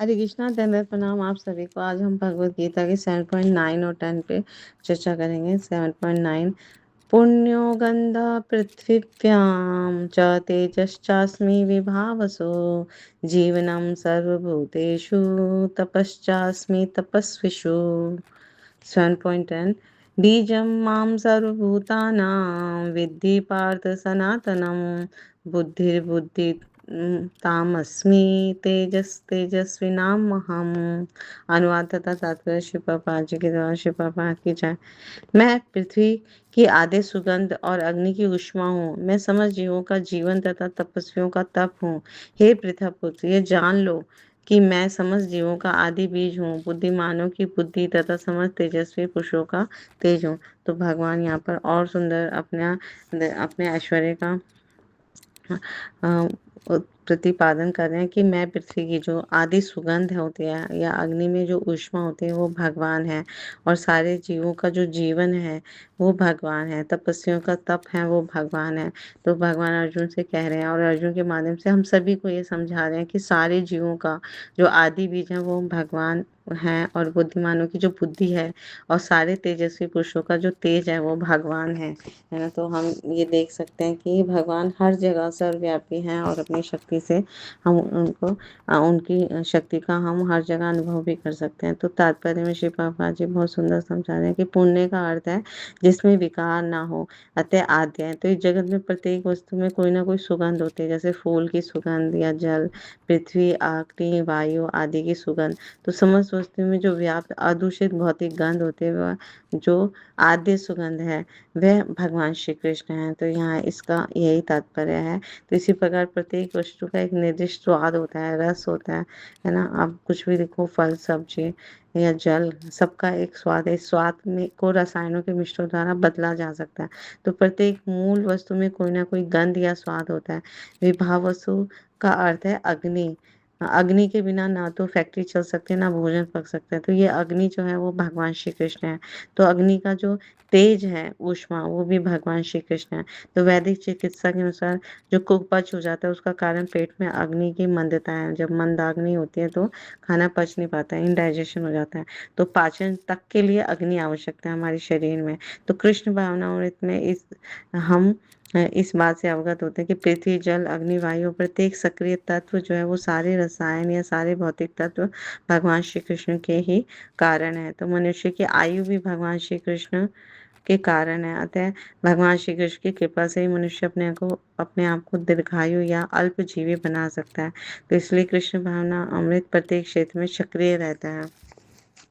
हरे कृष्णा, दंडवत प्रणाम आप सभी को। आज हम भगवत गीता के 7.9 और 10 पे चर्चा करेंगे। 7.9 पुण्यो गंधा पृथिव्याम च तेजश्चास्मि विभावसो जीवनं सर्वभूतेषु तपश्चास्मि तपस्विषु। 7.10 बीजं मां सर्वभूतानां विद्धि पार्थ सनातनं बुद्धिर्बुद्धि तामस्मि तेजस्विनामहम्। अनुवाद तथा तात्पर्य श्री प्रभुपाद जी के द्वारा। श्री प्रभुपाद की जय। मैं पृथ्वी की आदि सुगंध और अग्नि की ऊष्मा हूँ। मैं समस्त जीवों का जीवन तथा तपस्वियों का तप हूँ। हे पृथा पुत्र, ये जान लो कि मैं समस्त जीवों का आदि बीज हूँ, बुद्धिमानों की बुद्धि तथा समस्त तेजस्वी पुरुषों का तेज हूँ। तो भगवान यहाँ पर और सुंदर अपने ऐश्वर्य का अ, प्रतिपादन कर रहे हैं कि मैं पृथ्वी की जो आदि सुगंध होती है या अग्नि में जो ऊष्मा होती है वो भगवान है, और सारे जीवों का जो जीवन है वो भगवान है, तपस्वियों का तप है वो भगवान है। तो भगवान अर्जुन से कह रहे हैं और अर्जुन के माध्यम से हम सभी को ये समझा रहे हैं कि सारे जीवों का जो आदि बीज है वो भगवान है, और बुद्धिमानों की जो बुद्धि है और सारे तेजस्वी पुरुषों का जो तेज है वो भगवान है ना। तो हम ये देख सकते हैं कि भगवान हर जगह सर्वव्यापी हैं और अपनी शक्ति से हम उनकी शक्ति का हम हर जगह अनुभव भी कर सकते हैं। तो तात्पर्य में श्री प्रभुपाद जी बहुत सुंदर समझा रहे हैं कि पुण्य का अर्थ है जिसमें विकार ना हो, अतः आद्य है। तो इस जगत में प्रत्येक वस्तु में कोई ना कोई सुगंध होती है, जैसे फूल की सुगंध या जल, पृथ्वी, अग्नि, वायु आदि की सुगंध। तो समस्त वस्तु में जो व्याप्त अदूषित भौतिक गंध होते हैं वह जो आद्य सुगंध है वह भगवान श्री कृष्ण हैं। तो यहाँ इसका यही तात्पर्य है। तो इसी प्रकार प्रत्येक वस्तु का एक निर्दिष्ट स्वाद होता है, रस होता है ना। आप कुछ भी देखो, फल, सब्जी या जल, सबका एक स्वाद है। इस स्वाद में को रसायनों के मिश्रण द्वारा बदला जा सकता है। तो प्रत्येक मूल वस्तु में कोई ना कोई गंध या स्वाद होता है। विभाव वस्तु का अर्थ है अग्नि। अग्नि के बिना ना तो फैक्ट्री चल सकती है ना भोजन पक सकता है। तो ये अग्नि जो है वो भगवान श्री कृष्ण है। तो अग्नि का जो तेज है, ऊष्मा, वो भी भगवान श्री कृष्ण है। तो वैदिक चिकित्सा के अनुसार जो कुपच हो जाता है उसका कारण पेट में अग्नि की मंदता है। जब मंदाग्नि होती है तो खाना पच नहीं पाता है, इनडाइजेशन हो जाता है। तो पाचन तक के लिए अग्नि आवश्यकता है हमारे शरीर में। तो कृष्ण भावनामृत में हम इस बात से अवगत होते हैं कि पृथ्वी, जल, अग्नि, वायु, प्रत्येक सक्रिय तत्व जो है वो सारे रसायन या सारे भौतिक तत्व भगवान श्री कृष्ण के ही कारण है। तो मनुष्य की आयु भी भगवान श्री कृष्ण के कारण है। अतः भगवान श्री कृष्ण की कृपा से ही मनुष्य अपने आप को दीर्घायु या अल्पजीवी बना सकता है। तो इसलिए कृष्ण भावना अमृत प्रत्येक क्षेत्र में सक्रिय रहता है।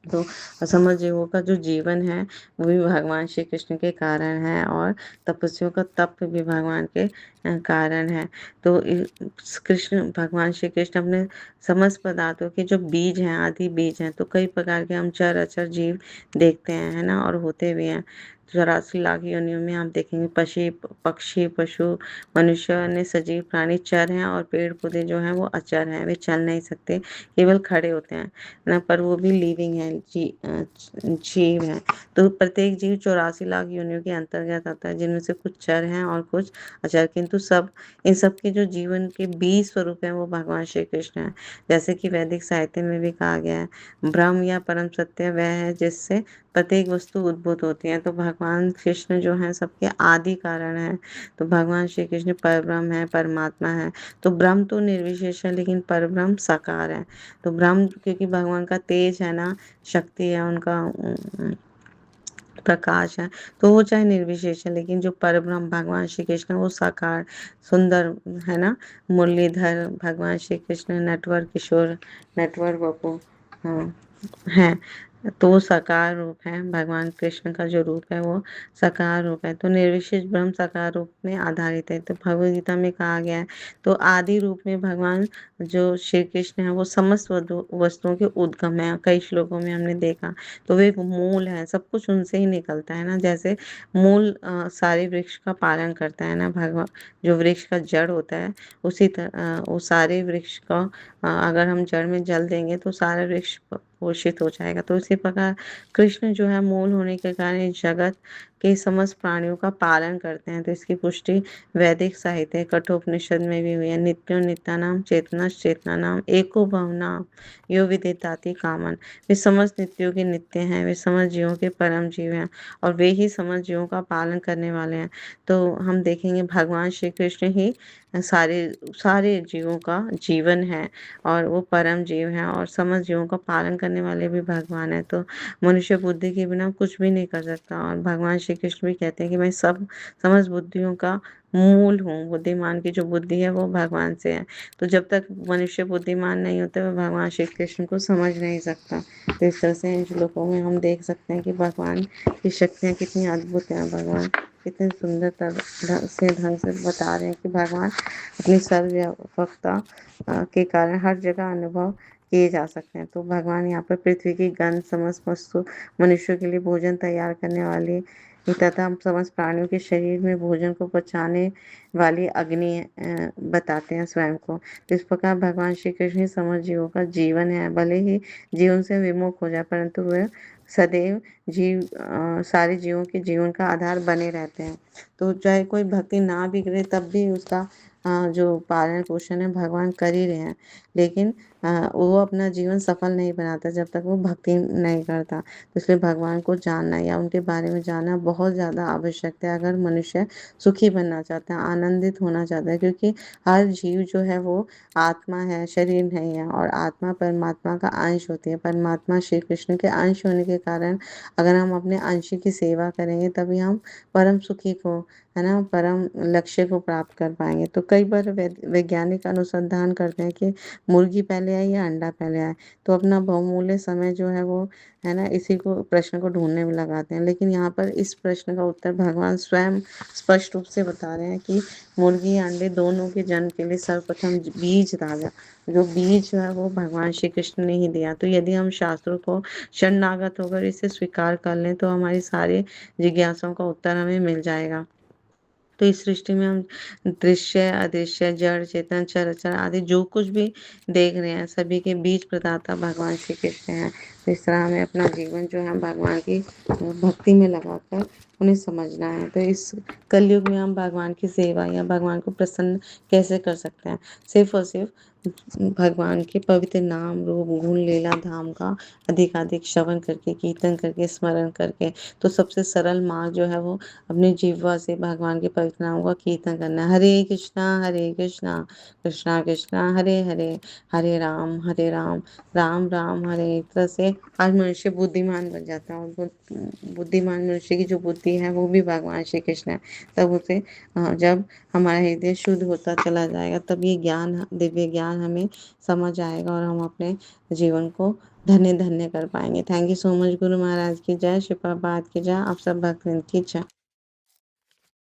तो असमर्थ जीवों का जो जीवन है वो भी भगवान श्री कृष्ण के कारण है, और तपस्वियों का तप भी भगवान के कारण है। तो कृष्ण, भगवान श्री कृष्ण अपने समस्त पदार्थों के जो बीज हैं, आदि बीज हैं। तो कई प्रकार के हम चर अचर जीव देखते हैं, है ना, और होते भी हैं। 84 लाख योनियों में आप देखेंगे पक्षी, पशु, मनुष्य, अन्य सजीव प्राणी चर हैं, और पेड़ पौधे जो हैं वो अचर हैं, वे चल नहीं सकते, केवल खड़े होते हैं ना, पर वो भी लिविंग है, जीव है। तो प्रत्येक जीव 84 लाख योनियों के अंतर्गत आता है, जिनमें से कुछ चर हैं और कुछ अचर, किंतु इन सब के जो जीवन के बीज स्वरूप है वो भगवान श्री कृष्ण है। जैसे कि वैदिक साहित्य में भी कहा गया है, ब्रह्म या परम सत्य वह है जिससे प्रत्येक वस्तु उद्भूत होती है। तो भगवान कृष्ण जो है सबके आदि कारण है। तो भगवान श्री कृष्ण परब्रह्म है, परमात्मा है। तो ब्रह्म तो निर्विशेष है, लेकिन परब्रह्म साकार है। तो ब्रह्म क्योंकि भगवान का तेज है ना, शक्ति है, उनका प्रकाश है, तो वो चाहे निर्विशेष है, लेकिन जो परब्रह्म भगवान श्री कृष्ण वो साकार सुंदर है ना। मुरलीधर भगवान श्री कृष्ण, नटवर किशोर, नटवर बपू, हाँ, है। तो वो साकार रूप है, भगवान कृष्ण का जो रूप है वो साकार रूप है। तो निर्विशेष ब्रह्म साकार रूप में आधारित है। तो भगवद गीता में कहा गया है, तो आदि रूप में भगवान जो श्री कृष्ण है वो समस्त वस्तुओं के उद्गम है। कई श्लोकों में हमने देखा, तो वे मूल है, सब कुछ उनसे ही निकलता है ना। जैसे मूल सारे वृक्ष का पालन करता है ना, भगवान जो वृक्ष का जड़ होता है, उसी तरह वो सारे वृक्ष का अगर हम जड़ में जल देंगे तो सारा वृक्ष पोषित हो जाएगा। तो इसी प्रकार कृष्ण जो है मूल होने के कारण इस जगत के समस्त प्राणियों का पालन करते हैं। तो इसकी पुष्टि वैदिक साहित्य कठोपनिषद में भी हुई है। नित्यो नित्यानाम चेतनानाम एको बहुनाम यो विदिताति कामन। वे समस्त नित्यों के नित्य हैं, वे समस्त जीवों के परम जीव हैं और वे ही समस्त जीवों का पालन करने वाले हैं। तो हम देखेंगे भगवान श्री कृष्ण ही सारे सारे जीवों का जीवन है और वो परम जीव हैं और समस्त जीवों का पालन करने वाले भी भगवान हैं। तो मनुष्य बुद्धि के बिना कुछ भी नहीं कर सकता और भगवान श्री कृष्ण भी कहते हैं कि मैं समस्त बुद्धियों का मूल हूँ। बुद्धिमान की जो बुद्धि है वो भगवान से है। तो जब तक मनुष्य बुद्धिमान नहीं होते वह भगवान श्री कृष्ण को समझ नहीं सकता। तो इस तरह से इन श्लोकों में हम देख सकते हैं कि भगवान की शक्तियाँ कितनी अद्भुत हैं। भगवान कितने सुंदर ढंग से बता रहे हैं कि भगवान अपनी सर्वव्यापकता के कारण हर जगह अनुभव किए जा सकते हैं। तो भगवान यहाँ पर पृथ्वी की गंध समस्त वस्तु मनुष्यों के लिए भोजन तैयार करने वाली तथा समस्त प्राणियों के शरीर में भोजन को पचाने वाली अग्नि बताते हैं स्वयं को। तो इस प्रकार भगवान श्री कृष्ण ही समस्त जीवों का जीवन है। भले ही जीवन से विमुख हो जाए परंतु वह सदैव सारे जीवों के जीवन का आधार बने रहते हैं। तो चाहे कोई भक्ति ना भी करे तब भी उसका जो पालन पोषण है भगवान कर ही रहे हैं। लेकिन वो अपना जीवन सफल नहीं बनाता जब तक वो भक्ति नहीं करता। तो इसलिए भगवान को जानना या उनके बारे में जानना बहुत ज़्यादा आवश्यक है अगर मनुष्य सुखी बनना चाहता है, आनंदित होना चाहता है। क्योंकि हर जीव जो है वो आत्मा है, शरीर नहीं है और आत्मा परमात्मा का अंश होती है। परमात्मा श्री कृष्ण के अंश होने के कारण अगर हम अपने अंश की सेवा करेंगे तभी हम परम सुखी को है ना परम लक्ष्य को प्राप्त कर पाएंगे। तो कई बार वैज्ञानिक अनुसंधान करते हैं कि मुर्गी पहले आई या अंडा पहले आया। तो अपना बहुमूल्य समय जो है वो है ना इसी को प्रश्न को ढूंढने में लगाते हैं। लेकिन यहाँ पर इस प्रश्न का उत्तर भगवान स्वयं स्पष्ट रूप से बता रहे हैं कि मुर्गी या अंडे दोनों के जन्म के लिए सर्वप्रथम बीज डाला। जो बीज जो है वो भगवान श्री कृष्ण ने ही दिया। तो यदि हम शास्त्रों को शरणागत होकर इसे स्वीकार कर लें तो हमारी सारी जिज्ञासाओं का उत्तर हमें मिल जाएगा। तो इस सृष्टि में हम दृश्य अदृश्य जड़ चेतन चर अचर आदि जो कुछ भी देख रहे हैं सभी के बीज प्रदाता भगवान श्री कृष्ण हैं। तो इस तरह हमें अपना जीवन जो है भगवान की भक्ति में लगाकर उन्हें समझना है। तो इस कलयुग में हम भगवान की सेवा या भगवान को प्रसन्न कैसे कर सकते हैं? सिर्फ और सिर्फ भगवान के पवित्र नाम रूप गुण लीला धाम का अधिकाधिक श्रवण करके कीर्तन करके स्मरण करके। तो सबसे सरल मार्ग जो है वो अपनी जिह्वा से भगवान के पवित्र नाम का कीर्तन करना है। हरे कृष्णा कृष्णा कृष्णा हरे हरे हरे राम राम राम हरे। एक तरह से आज मनुष्य बुद्धिमान बन जाता है और बुद्धिमान मनुष्य की जो बुद्धि है वो भी भगवान श्री कृष्ण है। तब उसे जब हमारा हृदय शुद्ध होता चला जाएगा तब ये ज्ञान दिव्य ज्ञान हमें समझ आएगा और हम अपने जीवन को धन्य धन्य कर पाएंगे। Thank you so much. Guru Maharaj की जय, श्री प्रभुपाद की जय, आप सब भक्त की जय।